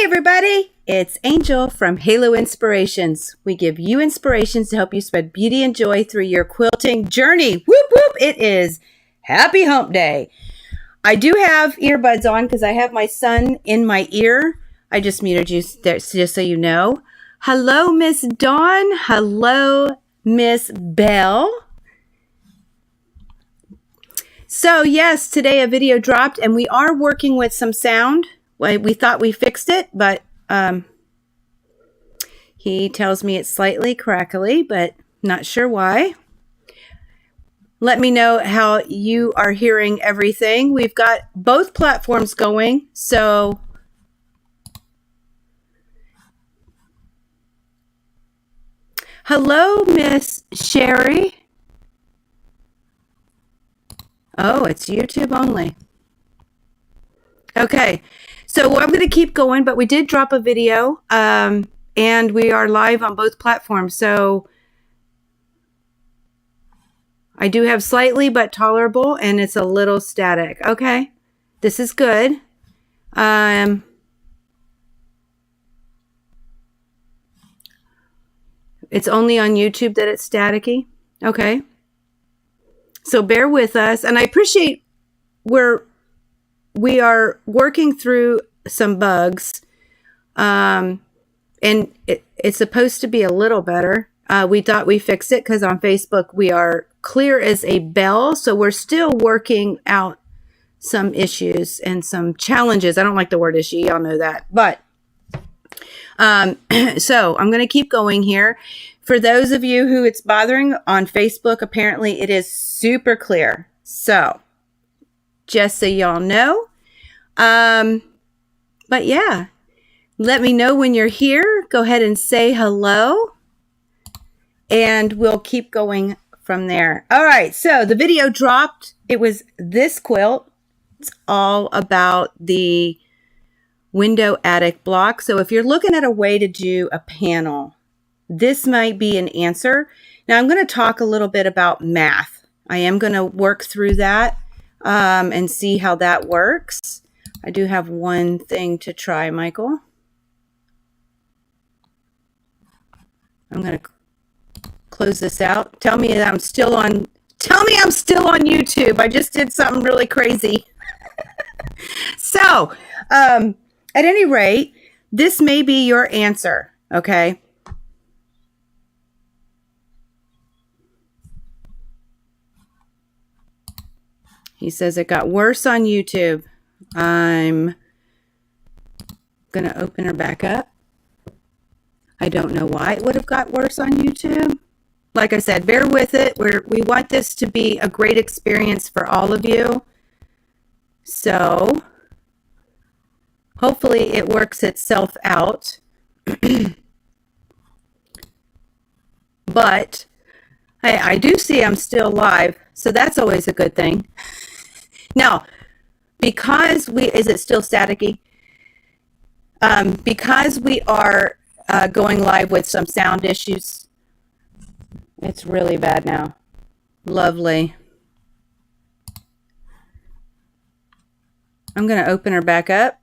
everybody, it's Angel from Halo Inspirations. We give you inspirations to help you spread beauty and joy through your quilting journey. Whoop whoop, it is Happy Hump Day. I do have earbuds on because I have my son in my ear. I just muted you just so you know. Hello, Miss Dawn. Hello, Miss Belle. So yes, today a video dropped and we are working with some sound. We thought we fixed it, but he tells me it's slightly crackly, but not sure why. Let me know how you are hearing everything. We've got both platforms going, so hello, Miss Sherry. Oh, it's YouTube only. Okay. So I'm going to keep going, but we did drop a video, and we are live on both platforms. So I do have slightly but tolerable, and it's a little static. Okay, this is good. It's only on YouTube that it's staticky. Okay. So bear with us, and I appreciate we are working through some bugs, and it's supposed to be a little better. We thought we fixed it because on Facebook we are clear as a bell, so we're still working out some issues and some challenges. I don't like the word issue, y'all know that, but so I'm going to keep going here. For those of you who it's bothering on Facebook, apparently it is super clear. So just so y'all know. But yeah, let me know when you're here. Go ahead and say hello, and we'll keep going from there. All right, so the video dropped. It was this quilt. It's all about the window attic block. So if you're looking at a way to do a panel, this might be an answer. Now I'm going to talk a little bit about math. I am going to work through that and see how that works. I do have one thing to try, Michael. I'm going to close this out. Tell me I'm still on YouTube. I just did something really crazy. So, at any rate, this may be your answer, okay? He says it got worse on YouTube. I'm going to open her back up. I don't know why it would have got worse on YouTube. Like I said, bear with it. We want this to be a great experience for all of you. So hopefully it works itself out. But I do see I'm still live, so that's always a good thing. Now, because is it still staticky? Because we are going live with some sound issues, it's really bad now. Lovely. I'm going to open her back up.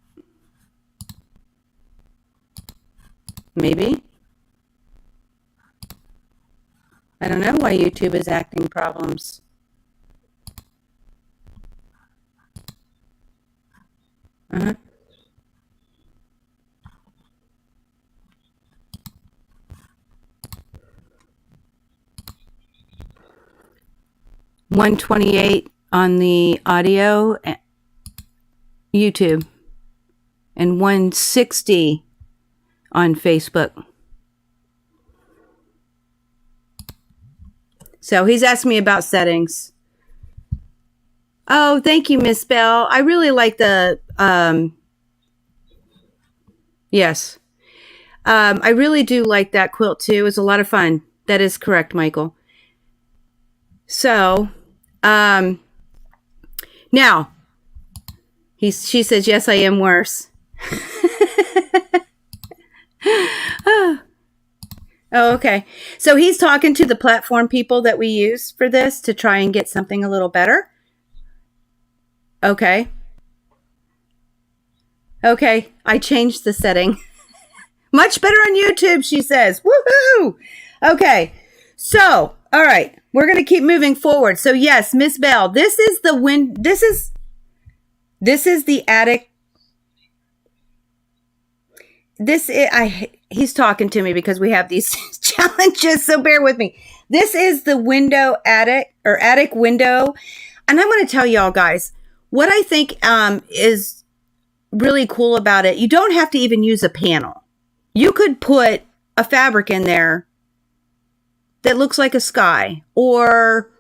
Maybe. I don't know why YouTube is acting problems. Uh-huh. $128 on the audio YouTube and $160 on Facebook. So he's asking me about settings. Oh, thank you, Miss Bell. I really like the, yes. I really do like that quilt too. It was a lot of fun. That is correct, Michael. So, now, she says, yes, I am worse. Oh, okay. So he's talking to the platform people that we use for this to try and get something a little better. Okay. Okay, I changed the setting. Much better on YouTube, she says. Woohoo! Okay, so, all right, we're going to keep moving forward. So yes, Miss Bell, this is the this is the attic. He's talking to me because we have these challenges, so bear with me. This is the window attic or attic window. And I'm going to tell y'all guys what I think is really cool about it. You don't have to even use a panel. You could put a fabric in there that looks like a sky. Or,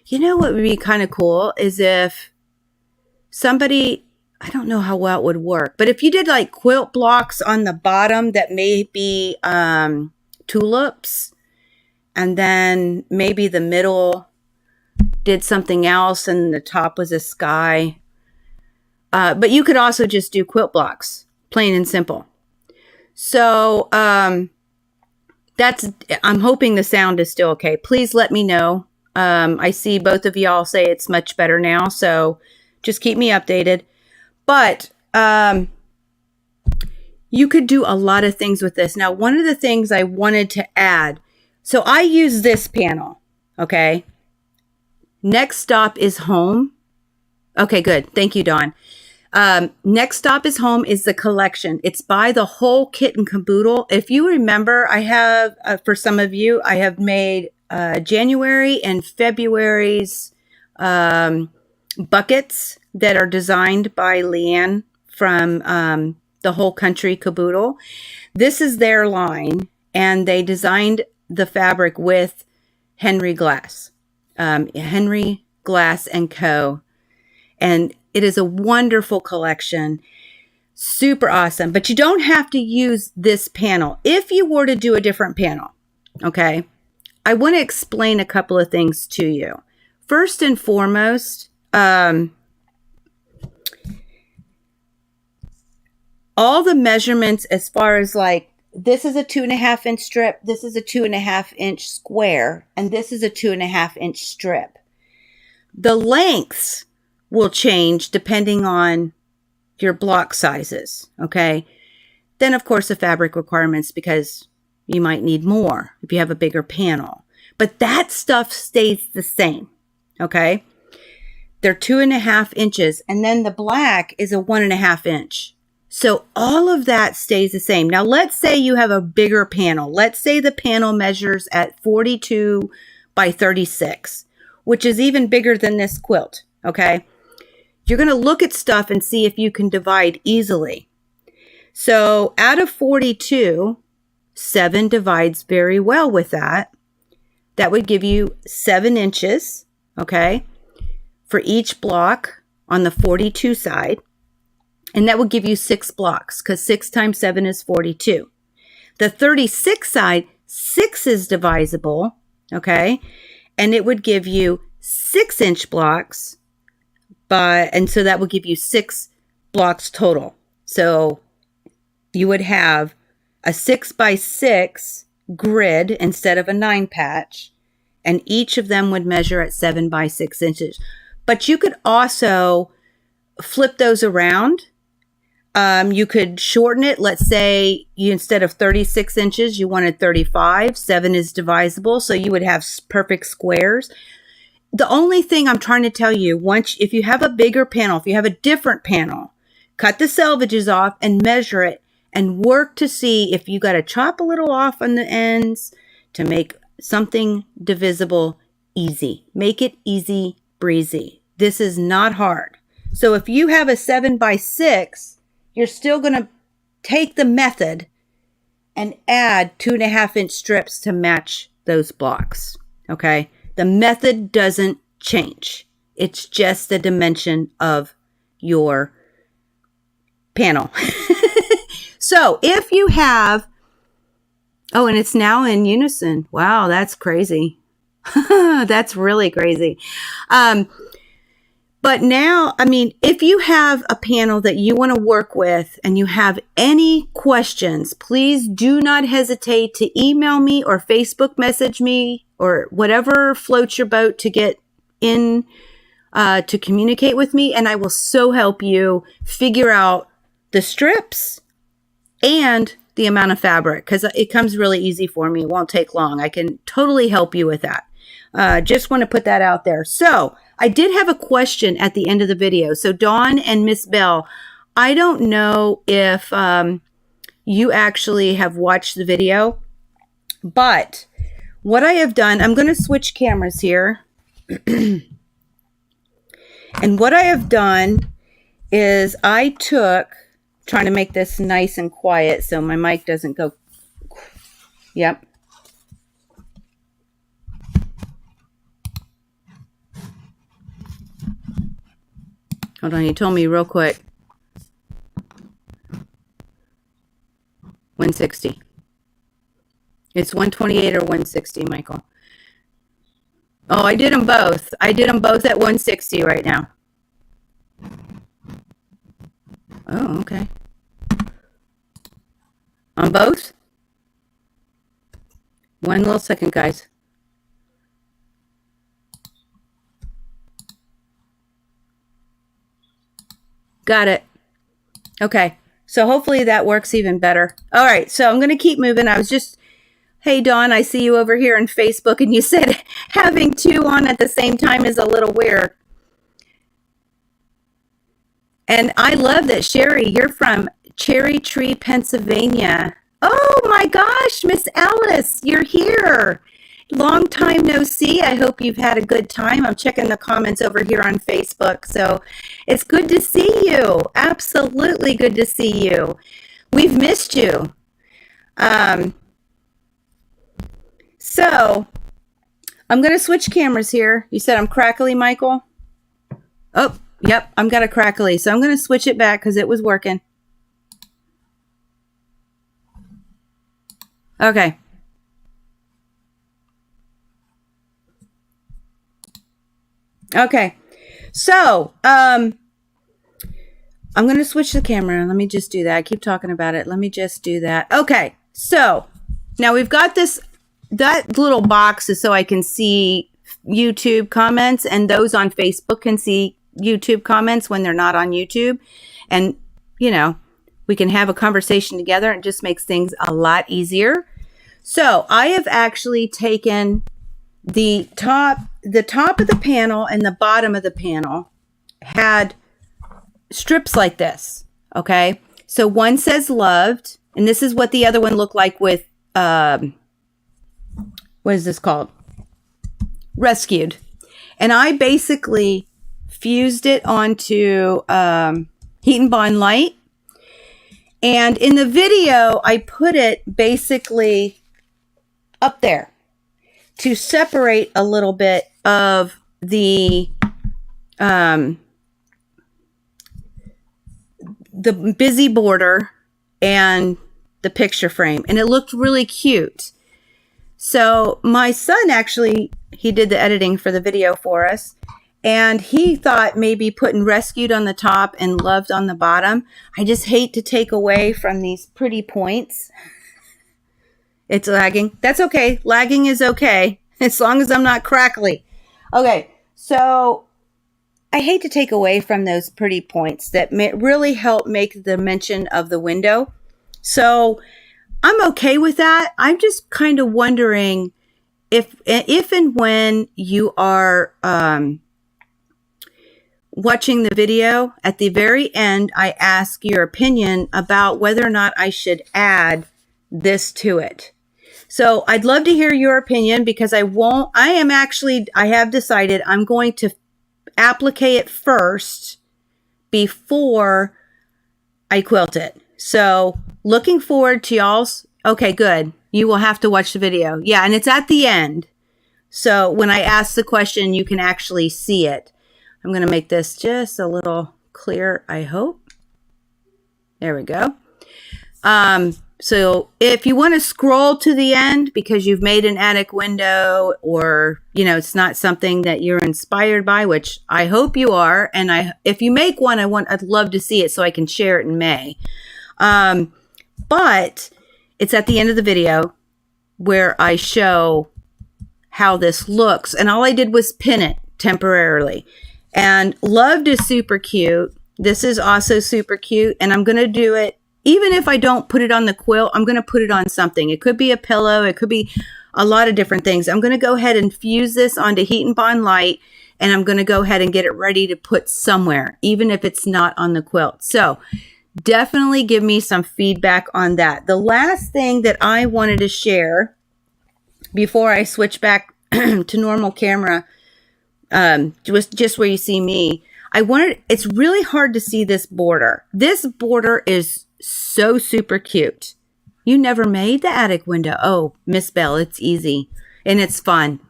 you know what would be kind of cool is if somebody, I don't know how well it would work, but if you did like quilt blocks on the bottom that may be tulips, and then maybe the middle did something else and the top was a sky. But you could also just do quilt blocks, plain and simple. So I'm hoping the sound is still okay. Please let me know. I see both of y'all say it's much better now, so just keep me updated. But you could do a lot of things with this. Now, one of the things I wanted to add, so I use this panel, okay? Next stop is home. Okay, good. Thank you, Dawn. Next stop is home is the collection. It's by the whole kit and caboodle. If you remember, I have, for some of you, I have made January and February's buckets that are designed by Leanne from the Whole Country Caboodle. This is their line, and they designed the fabric with Henry Glass and Co. And it is a wonderful collection. Super awesome. But you don't have to use this panel. If you were to do a different panel, okay, I want to explain a couple of things to you. First and foremost, all the measurements as far as like, this is a 2.5 inch strip, this is a 2.5 inch square, and this is a 2.5 inch strip. The lengths will change depending on your block sizes, okay? Then, of course, the fabric requirements, because you might need more if you have a bigger panel. But that stuff stays the same, okay? They're 2.5 inches, and then the black is a 1.5 inch. So all of that stays the same. Now, let's say you have a bigger panel. Let's say the panel measures at 42 by 36, which is even bigger than this quilt, okay? You're going to look at stuff and see if you can divide easily. So out of 42, 7 divides very well with that. That would give you 7 inches, okay, for each block on the 42 side. And that would give you 6 blocks, because 6 times 7 is 42. The 36 side, 6 is divisible, okay, and it would give you 6 inch blocks. And so that would give you 6 blocks total. So you would have a 6 by 6 grid instead of a 9 patch, and each of them would measure at 7 by 6 inches. But you could also flip those around. You could shorten it. Let's say you, instead of 36 inches, you wanted 35. 7 is divisible, so you would have perfect squares. The only thing I'm trying to tell you, if you have a bigger panel, if you have a different panel, cut the selvages off and measure it and work to see if you got to chop a little off on the ends to make something divisible easy. Make it easy breezy. This is not hard. So if you have a 7 by 6, you're still going to take the method and add 2.5 inch strips to match those blocks. Okay. The method doesn't change. It's just the dimension of your panel. So if you have, oh, and it's now in unison. Wow, that's crazy. That's really crazy. But now, I mean, if you have a panel that you want to work with and you have any questions, please do not hesitate to email me or Facebook message me or whatever floats your boat to get in to communicate with me. And I will so help you figure out the strips and the amount of fabric, because it comes really easy for me. It won't take long. I can totally help you with that. Just want to put that out there. So I did have a question at the end of the video. So Dawn and Miss Bell, I don't know if you actually have watched the video, but what I have done, I'm going to switch cameras here. And what I have done is I took, trying to make this nice and quiet so my mic doesn't go, yep. Hold on, he told me real quick. 160. It's 128 or 160, Michael. Oh, I did them both. I did them both at 160 right now. Oh, okay. On both? One little second, guys. Got it. Okay. So hopefully that works even better. All right. So I'm going to keep moving. I was just, hey, Dawn, I see you over here on Facebook, and you said having two on at the same time is a little weird. And I love that, Sherry, you're from Cherry Tree, Pennsylvania. Oh my gosh, Miss Alice, you're here. Long time no see. I hope you've had a good time. I'm checking the comments over here on Facebook. So it's good to see you. Absolutely good to see you. We've missed you. So I'm going to switch cameras here. You said I'm crackly, Michael? Oh, yep, I'm got a crackly. So I'm going to switch it back because it was working. Okay. Okay. So, I'm going to switch the camera. Let me just do that. I keep talking about it. Let me just do that. Okay. So now we've got this, that little box is so I can see YouTube comments, and those on Facebook can see YouTube comments when they're not on YouTube. And, you know, we can have a conversation together. It just makes things a lot easier. So I have actually taken the top of the panel and the bottom of the panel had strips like this. Okay. So one says loved, and this is what the other one looked like with, what is this called? Rescued. And I basically fused it onto, Heat and Bond Light. And in the video, I put it basically up there to separate a little bit of the busy border and the picture frame. And it looked really cute. So my son actually, he did the editing for the video for us. And he thought maybe putting rescued on the top and loved on the bottom. I just hate to take away from these pretty points. It's lagging. That's okay. Lagging is okay. As long as I'm not crackly. Okay. So I hate to take away from those pretty points that really help make the dimension of the window. So I'm okay with that. I'm just kind of wondering if and when you are, watching the video, at the very end, I ask your opinion about whether or not I should add this to it. So I'd love to hear your opinion, because I have decided I'm going to applique it first before I quilt it. So looking forward to y'all's, okay, good. You will have to watch the video. Yeah, and it's at the end. So when I ask the question, you can actually see it. I'm going to make this just a little clear, I hope. There we go. So if you want to scroll to the end because you've made an attic window, or, you know, it's not something that you're inspired by, which I hope you are. And if you make one, I'd love to see it so I can share it in May. But it's at the end of the video where I show how this looks. And all I did was pin it temporarily. And loved is super cute. This is also super cute, and I'm going to do it. Even if I don't put it on the quilt, I'm going to put it on something. It could be a pillow. It could be a lot of different things. I'm going to go ahead and fuse this onto Heat and Bond Light, and I'm going to go ahead and get it ready to put somewhere, even if it's not on the quilt. So definitely give me some feedback on that. The last thing that I wanted to share before I switch back to normal camera, just where you see me, it's really hard to see this border. This border is so super cute. You never made the attic window. Oh, Miss Bell, it's easy and it's fun.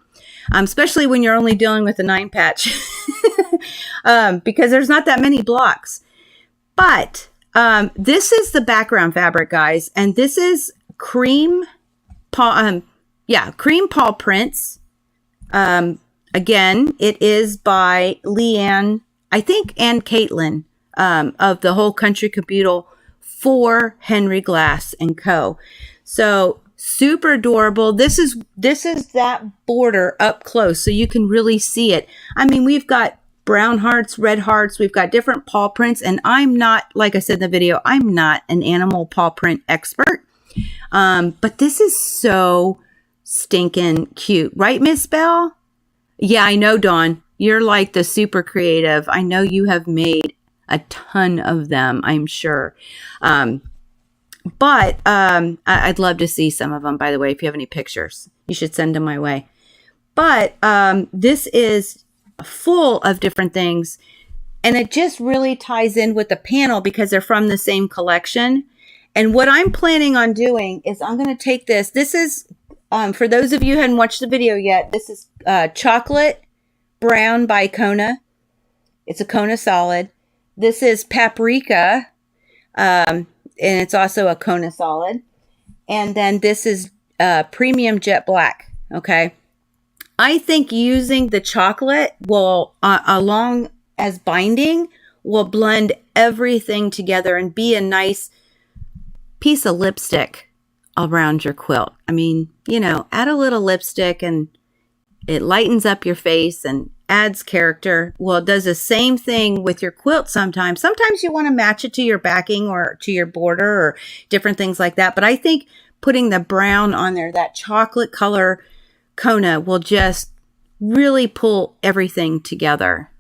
Especially when you're only dealing with a 9 patch because there's not that many blocks. But this is the background fabric, guys. And this is cream paw prints. Again, it is by Leanne, I think, and Caitlin of the Whole Country Caboodle for Henry Glass and Co. So super adorable. This is that border up close, so you can really see it. I mean, we've got brown hearts, red hearts. We've got different paw prints, and I'm not, like I said in the video, I'm not an animal paw print expert. But this is so stinking cute, right, Miss Bell? Yeah, I know, Dawn. You're like the super creative. I know you have made a ton of them, I'm sure. But I'd love to see some of them, by the way. If you have any pictures, you should send them my way. But this is full of different things. And it just really ties in with the panel because they're from the same collection. And what I'm planning on doing is I'm going to take this. This is, for those of you who hadn't watched the video yet, this is Chocolate Brown by Kona. It's a Kona solid. This is Paprika. And it's also a Kona solid. And then this is Premium Jet Black. Okay. I think using the chocolate will, along as binding, will blend everything together and be a nice piece of lipstick around your quilt. I mean, you know, add a little lipstick and it lightens up your face and adds character. Well, it does the same thing with your quilt sometimes. Sometimes you want to match it to your backing or to your border or different things like that. But I think putting the brown on there, that chocolate color Kona, will just really pull everything together.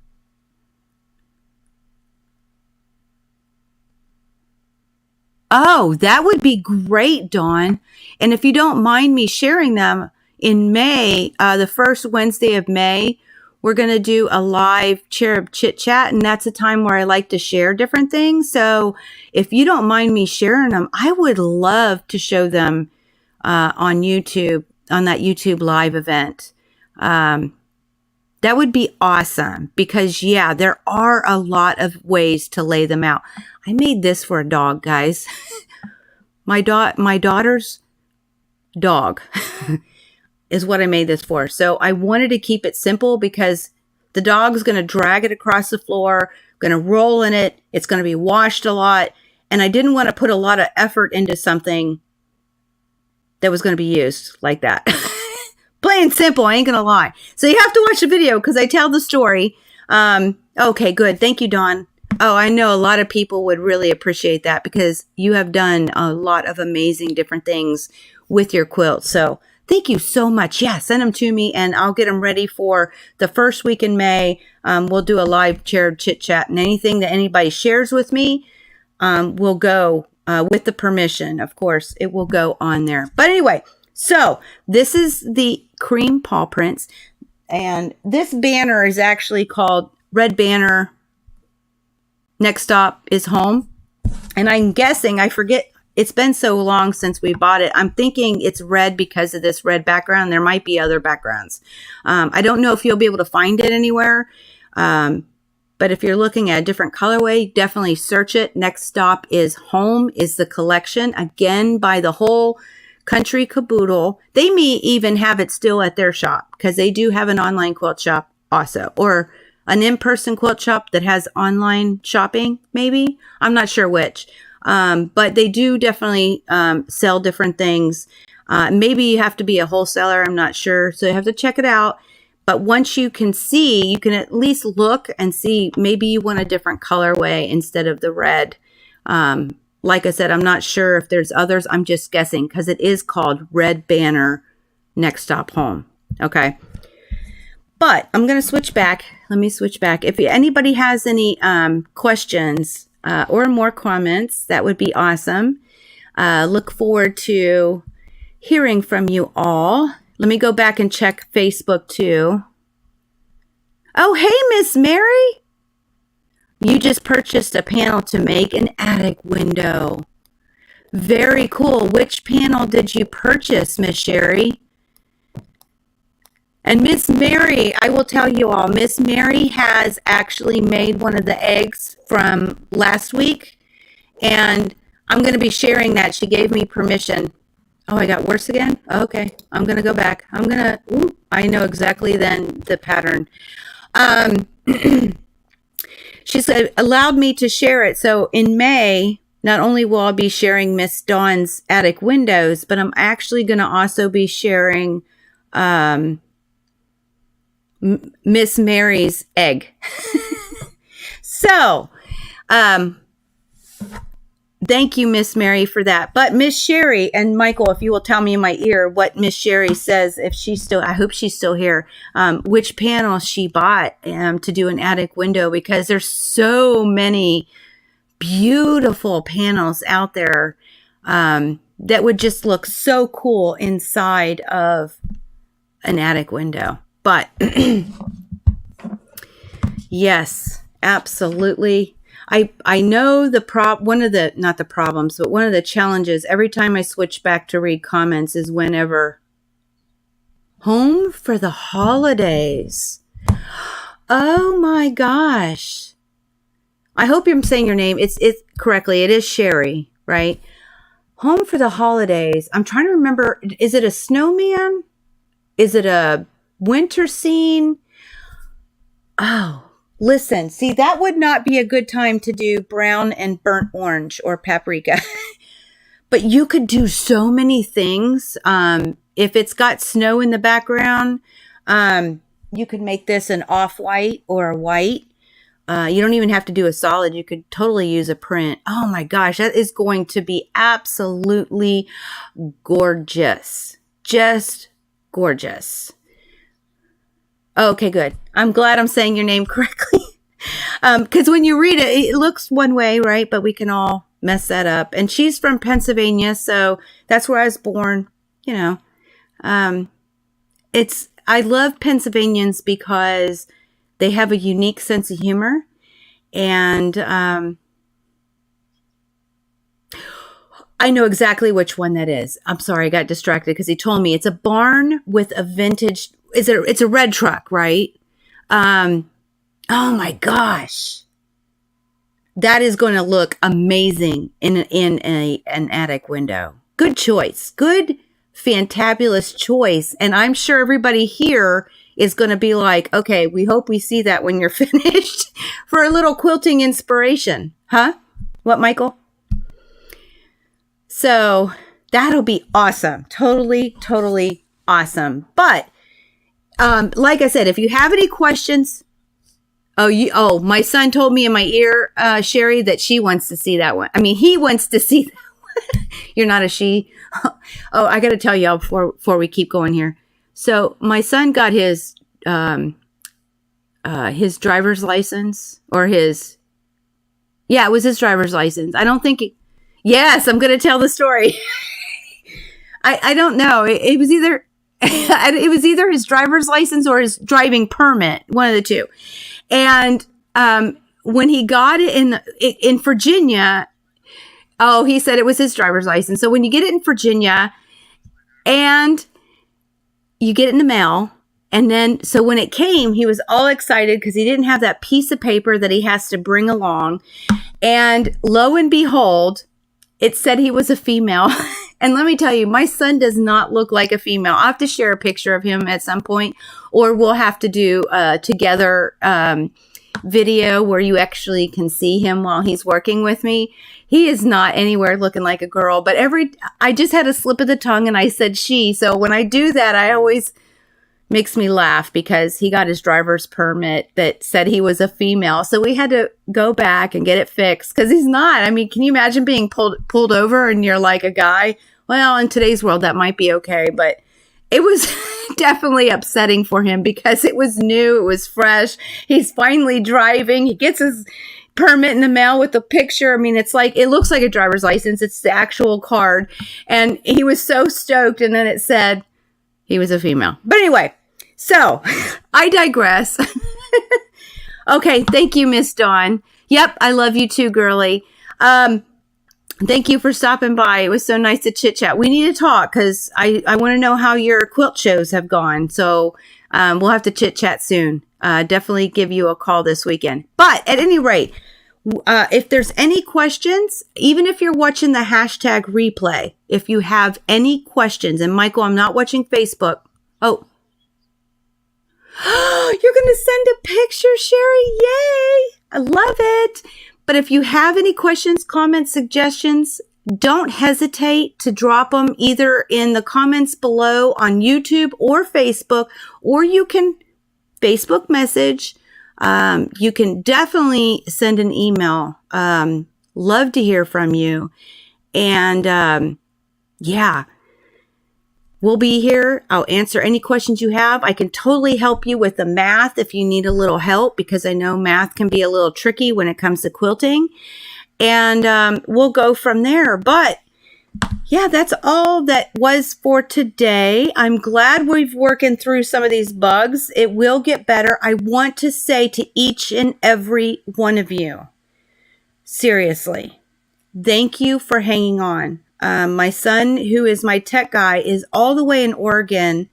Oh, that would be great, Dawn. And if you don't mind me sharing them, in May, the first Wednesday of May, we're going to do a live Cherub Chit Chat. And that's a time where I like to share different things. So if you don't mind me sharing them, I would love to show them on YouTube, on that YouTube live event. That would be awesome because, yeah, there are a lot of ways to lay them out. I made this for a dog, guys. My daughter's dog is what I made this for. So I wanted to keep it simple because the dog's going to drag it across the floor, going to roll in it. It's going to be washed a lot. And I didn't want to put a lot of effort into something that was going to be used like that. Plain simple, I ain't going to lie. So you have to watch the video because I tell the story. Okay, good. Thank you, Dawn. Oh, I know a lot of people would really appreciate that because you have done a lot of amazing different things with your quilt. So thank you so much. Yeah, send them to me and I'll get them ready for the first week in May. We'll do a live Cherub Chit Chat, and anything that anybody shares with me will go with the permission. Of course, it will go on there. But anyway, so this is the cream paw prints, and this banner is actually called Red Banner Next Stop is Home. And I'm guessing, I forget, it's been so long since we bought it. I'm thinking it's red because of this red background. There might be other backgrounds. I don't know if you'll be able to find it anywhere. But if you're looking at a different colorway, definitely search it. Next Stop is Home is the collection. Again, by the Whole Country Caboodle. They may even have it still at their shop because they do have an online quilt shop also. Or an in-person quilt shop that has online shopping, maybe. I'm not sure which. But they do definitely sell different things. Maybe you have to be a wholesaler. I'm not sure. So you have to check it out. But once you can see, you can at least look and see, maybe you want a different colorway instead of the red. Like I said, I'm not sure if there's others. I'm just guessing because it is called Red Banner Next Stop Home. Okay. But I'm going to switch back. Let me switch back. If anybody has any questions or more comments, that would be awesome. Look forward to hearing from you all. Let me go back and check Facebook too. Oh, hey, Miss Mary. You just purchased a panel to make an attic window. Very cool. Which panel did you purchase, Miss Sherry? And Miss Mary, I will tell you all, Miss Mary has actually made one of the eggs from last week. And I'm going to be sharing that. She gave me permission. Oh, I got worse again? Okay, I'm going to go back. I know exactly then the pattern. She said, allowed me to share it. So in May, not only will I be sharing Miss Dawn's attic windows, but I'm actually going to also be sharing Miss Mary's egg. So, thank you, Miss Mary, for that. But Miss Sherry and Michael, if you will tell me in my ear what Miss Sherry says, if she's still, I hope she's still here, which panel she bought to do an attic window, because there's so many beautiful panels out there that would just look so cool inside of an attic window. But yes, absolutely. I know one of the challenges every time I switch back to read comments is whenever home for the holidays. Oh my gosh. I hope I'm saying your name. It's correctly. It is Sherry, right? Home for the holidays. I'm trying to remember. Is it a snowman? Is it a winter scene? Oh. Listen, see, that would not be a good time to do brown and burnt orange or paprika. But you could do so many things. If it's got snow in the background, you could make this an off-white or a white. You don't even have to do a solid. You could totally use a print. Oh my gosh, that is going to be absolutely gorgeous. Just gorgeous. Okay, good. I'm glad I'm saying your name correctly. Because when you read it, it looks one way, right? But we can all mess that up. And she's from Pennsylvania, so that's where I was born. You know, I love Pennsylvanians because they have a unique sense of humor. And I know exactly which one that is. I'm sorry, I got distracted because he told me it's a barn with a vintage. It's a red truck, right? Oh my gosh. That is going to look amazing in an attic window. Good choice. Good, fantabulous choice. And I'm sure everybody here is going to be like, okay, we hope we see that when you're finished for a little quilting inspiration. Huh? What, Michael? So that'll be awesome. Totally, totally awesome. But like I said, if you have any questions, my son told me in my ear, Sherry, that she wants to see that one. I mean, he wants to see that one. You're not a she. Oh, I got to tell y'all before we keep going here. So my son got his driver's license it was his driver's license. I don't think yes, I'm going to tell the story. I don't know. It was either his driver's license or his driving permit, one of the two. And when he got it in Virginia, he said it was his driver's license. So when you get it in Virginia and you get it in the mail, and then so when it came, he was all excited because he didn't have that piece of paper that he has to bring along. And lo and behold, it said he was a female. And let me tell you, my son does not look like a female. I'll have to share a picture of him at some point, or we'll have to do together video where you actually can see him while he's working with me. He is not anywhere looking like a girl, but I just had a slip of the tongue and I said she. So when I do that, I always makes me laugh because he got his driver's permit that said he was a female. So we had to go back and get it fixed because he's not. I mean, can you imagine being pulled over and you're like a guy? Well, in today's world, that might be okay, but it was definitely upsetting for him because it was new. It was fresh. He's finally driving. He gets his permit in the mail with the picture. I mean, it's like, it looks like a driver's license. It's the actual card. And he was so stoked. And then it said he was a female. But anyway, so I digress. Okay. Thank you, Miss Dawn. Yep. I love you too, girly. Thank you for stopping by. It was so nice to chit chat. We need to talk because I want to know how your quilt shows have gone. So we'll have to chit chat soon. Definitely give you a call this weekend. But at any rate, if there's any questions, even if you're watching the hashtag replay, if you have any questions, and Michael, I'm not watching Facebook. Oh, you're going to send a picture, Sherry. Yay. I love it. But if you have any questions, comments, suggestions, don't hesitate to drop them either in the comments below on YouTube or Facebook, or you can Facebook message. You can definitely send an email. Love to hear from you. And yeah, we'll be here. I'll answer any questions you have. I can totally help you with the math if you need a little help, because I know math can be a little tricky when it comes to quilting. And we'll go from there. But yeah, that's all that was for today. I'm glad we've working through some of these bugs. It will get better. I want to say to each and every one of you, seriously, thank you for hanging on. My son, who is my tech guy, is all the way in Oregon,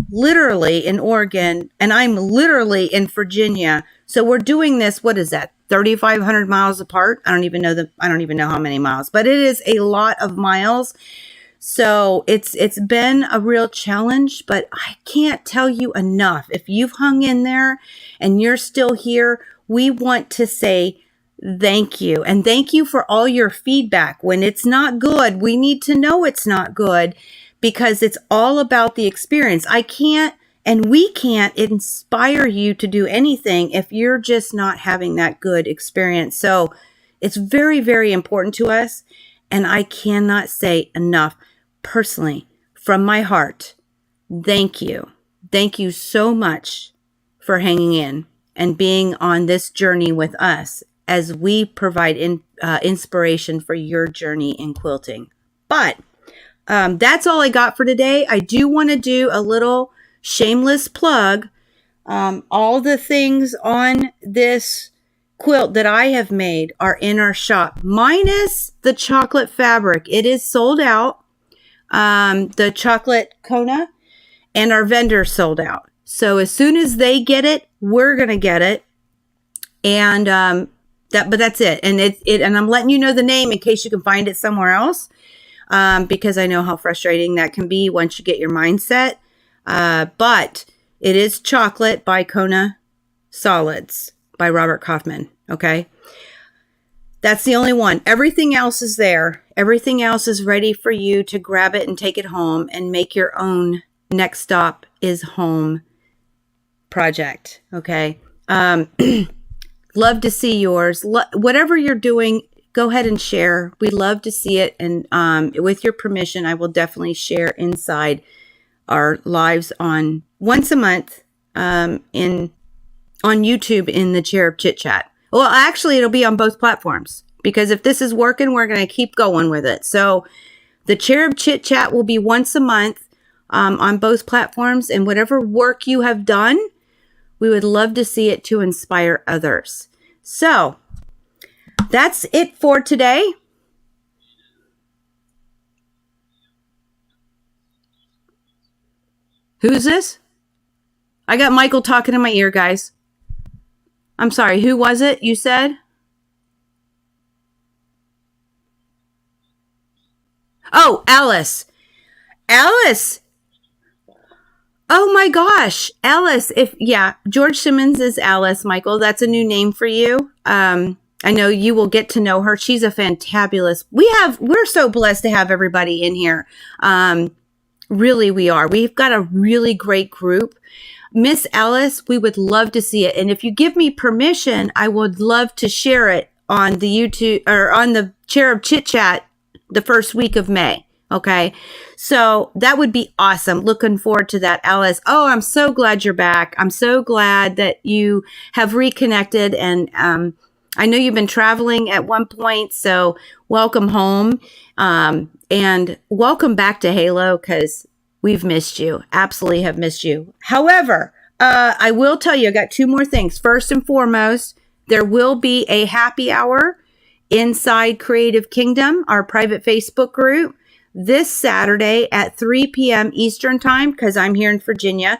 literally in Oregon, and I'm literally in Virginia. So we're doing this, what is that, 3,500 miles apart? I don't even know how many miles, but it is a lot of miles. So it's been a real challenge, but I can't tell you enough. If you've hung in there and you're still here, we want to say thank you. And thank you for all your feedback. When it's not good, we need to know it's not good, because it's all about the experience. I can't, and we can't inspire you to do anything if you're just not having that good experience. So it's very, very important to us. And I cannot say enough, personally, from my heart, thank you. Thank you so much for hanging in and being on this journey with us as we provide inspiration for your journey in quilting. But that's all I got for today. I do want to do a little shameless plug. All the things on this quilt that I have made are in our shop, minus the chocolate fabric. It is sold out. The chocolate Kona and our vendor sold out. So as soon as they get it, we're going to get it. And but that's it. And and I'm letting you know the name in case you can find it somewhere else. Because I know how frustrating that can be once you get your mindset. But it is Chocolate by Kona Solids by Robert Kaufman. Okay. That's the only one. Everything else is there. Everything else is ready for you to grab it and take it home and make your own Next Stop is Home project. Okay. Love to see yours. Whatever you're doing, go ahead and share. We love to see it. And with your permission, I will definitely share inside our lives on once a month on YouTube in the Cherub Chit Chat. Well, actually, it'll be on both platforms, because if this is working, we're going to keep going with it. So the Cherub Chit Chat will be once a month on both platforms. And whatever work you have done, we would love to see it to inspire others. So that's it for today. Who's this? I got Michael talking in my ear, guys. I'm sorry, who was it you said? Oh, Alice. Alice. Oh my gosh. Alice. George Simmons is Alice, Michael. That's a new name for you. I know you will get to know her. She's a fantabulous. We're so blessed to have everybody in here. Really, we are. We've got a really great group. Miss Ellis, we would love to see it. And if you give me permission, I would love to share it on the YouTube or on the Chair of Chit Chat the first week of May. Okay. So that would be awesome. Looking forward to that, Alice. Oh, I'm so glad you're back. I'm so glad that you have reconnected. And I know you've been traveling at one point. So welcome home. And welcome back to Halo, because we've missed you. Absolutely have missed you. However, I will tell you, I got two more things. First and foremost, there will be a happy hour inside Creative Kingdom, our private Facebook group, this Saturday at 3 p.m. Eastern time, because I'm here in Virginia.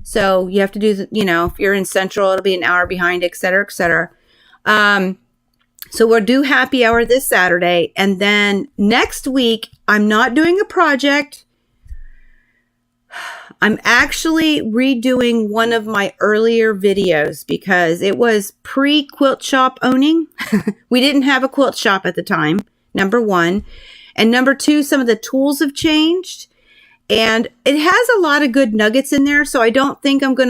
So you have to do, if you're in Central, it'll be an hour behind, et cetera, et cetera. So we'll do happy hour this Saturday. And then next week, I'm not doing a project. I'm actually redoing one of my earlier videos because it was pre-quilt shop owning. We didn't have a quilt shop at the time, number one. And number two, some of the tools have changed. And it has a lot of good nuggets in there. So I don't think I'm going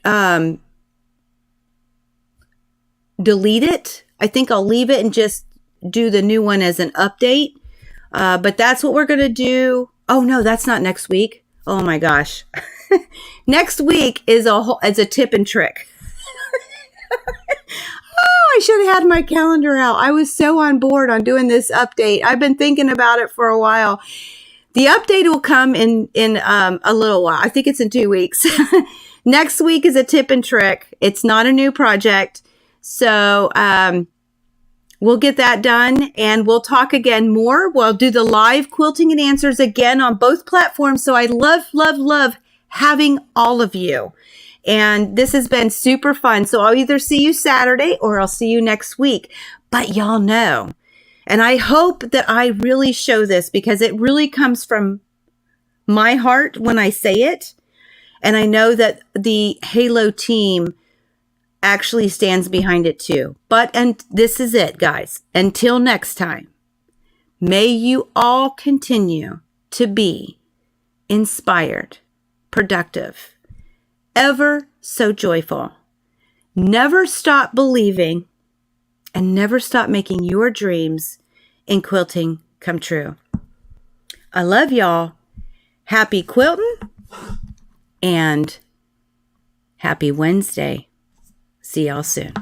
to delete it. I think I'll leave it and just do the new one as an update. But that's what we're going to do. Oh, no, that's not next week. Oh, my gosh. Next week is a tip and trick. Oh, I should have had my calendar out. I was so on board on doing this update. I've been thinking about it for a while. The update will come in a little while. I think it's in 2 weeks. Next week is a tip and trick. It's not a new project. So we'll get that done, and we'll talk again more. We'll do the live quilting and answers again on both platforms. So I love, love, love having all of you. And this has been super fun. So I'll either see you Saturday or I'll see you next week. But y'all know, and I hope that I really show this because it really comes from my heart when I say it. And I know that the Halo team actually stands behind it too. And this is it, guys. Until next time, may you all continue to be inspired, productive, ever so joyful. Never stop believing and never stop making your dreams in quilting come true. I love y'all. Happy quilting and happy Wednesday. See y'all soon.